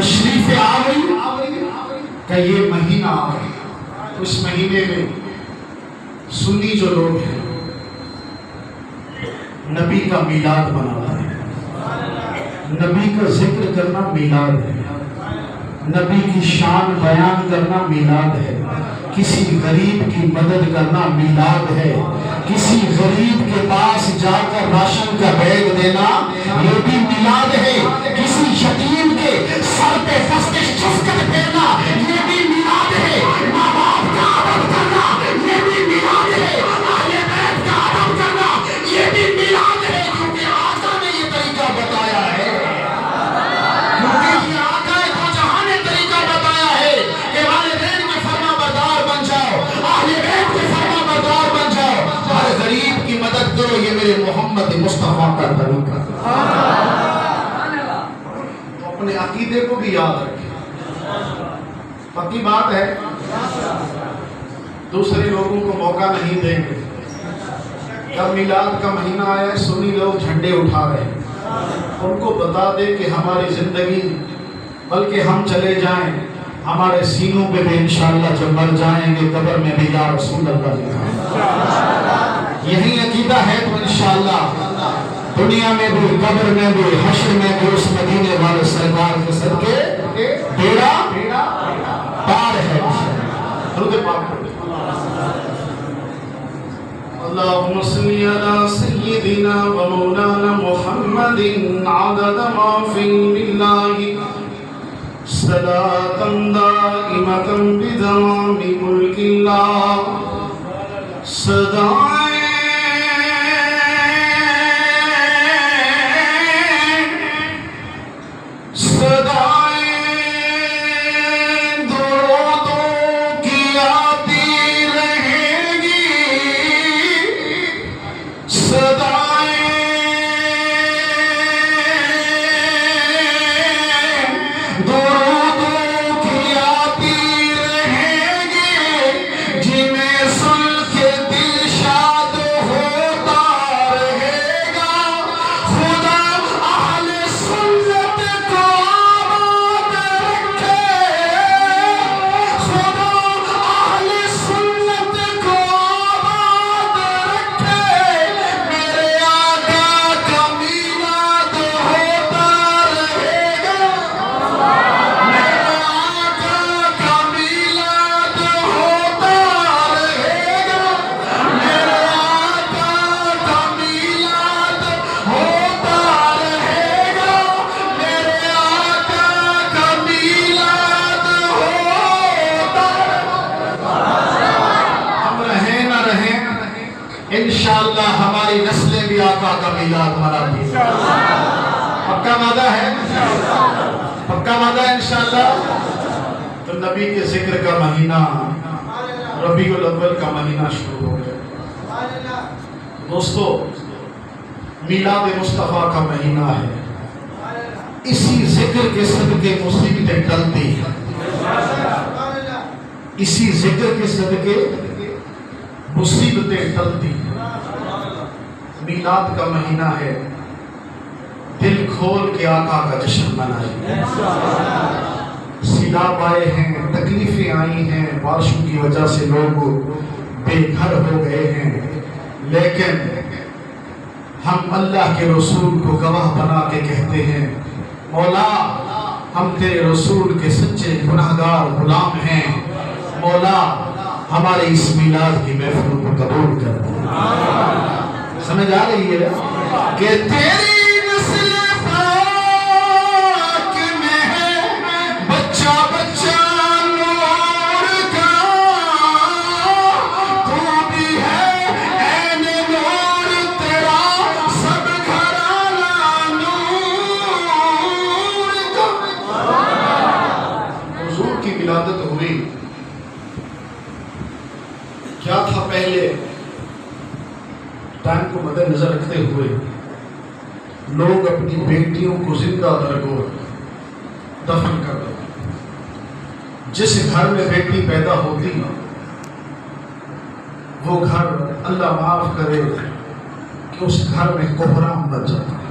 تشریف آوری کہ یہ مہینہ آ گیا. اس مہینے میں سنی جو لوگ ہیں نبی کا میلاد منانا ہے. نبی کا ذکر کرنا میلاد ہے. نبی کی شان بیان کرنا میلاد ہے. کسی غریب کی مدد کرنا میلاد ہے. کسی غریب کے پاس جا کر راشن کا بیگ دینا یہ بھی میلاد ہے. کسی یتیم کے سر پہ دستش چسکر پھیرنا یہ بھی میلاد ہے. ماں باپ کا ادب کرنا یہ بھی میلاد ہے. اہل بیت کا ادب کرنا یہ بھی میلاد ہے. کیونکہ آقا نے یہ طریقہ بتایا ہے. کیونکہ یہ آقا دو جہاں نے طریقہ بتایا ہے کہ والدین کے فرما بردار بن جاؤ, اہل بیت کے فرما بردار بن جاؤ, ہر غریب کی مدد کرو. یہ میرے محمد مصطفیٰ کا طریقہ. اپنے عقیدے کو بھی یاد رکھیں. پکی بات ہے, دوسرے لوگوں کو موقع نہیں دیں گے. جب میلاد کا مہینہ آیا سنی لوگ جھنڈے اٹھا رہے ہیں, ان کو بتا دے کہ ہماری زندگی بلکہ ہم چلے جائیں ہمارے سینوں پہ بھی انشاءاللہ جب مر جائیں گے قبر میں بھی یا رسول اللہ لکھا. یہی عقیدہ ہے تو انشاءاللہ دنیا میں بھی قبر میں بھی حشر میں بھی اس مدینے والے سرکار کے صدقے بیڑا پار ہے. درود پاک پڑھیں. اللهم صل على سيدنا ومولانا محمد عدد ما في الله صلاة دائمة بدوام ملك الله. صدائیں انشاءاللہ ہماری نسلیں بھی آقا کا میلاد مناتی ہیں. پکا وعدہ ہے, پکا وعدہ ہے انشاءاللہ. تو نبی کے ذکر کا مہینہ ربیع الاول کا مہینہ شروع ہو گیا. دوستو میلاد مصطفیٰ کا مہینہ ہے. اسی ذکر کے صدقے مصیبتیں ٹلتی ہیں. اسی ذکر کے صدقے مصیبتیں ٹلتی ہیں. میلاد کا مہینہ ہے, دل کھول کے آقا کا جشن منائیں. سیلاب آئے ہیں, تکلیفیں آئی ہیں, بارشوں کی وجہ سے لوگ بے گھر ہو گئے ہیں, لیکن ہم اللہ کے رسول کو گواہ بنا کے کہتے ہیں مولا ہم تیرے رسول کے سچے گناہگار غلام ہیں. مولا ہمارے اس میلاد کی محفل کو قبول کر دے. سمجھ آ رہی ہے کہ تیری نسل پاک میں ہے بچہ بچہ نور کا, تو بھی ہے عین نور تیرا سب گھرانہ نور کا. حضور کی ولادت ہوئی, کیا تھا پہلے ٹائم کو مد نظر رکھتے ہوئے لوگ اپنی بیٹیوں کو زندہ درگور دفن کر دیتے. جس گھر میں بیٹی پیدا ہوتی وہ گھر اللہ معاف کرے کہ اس گھر میں کوہرام بچ جاتا.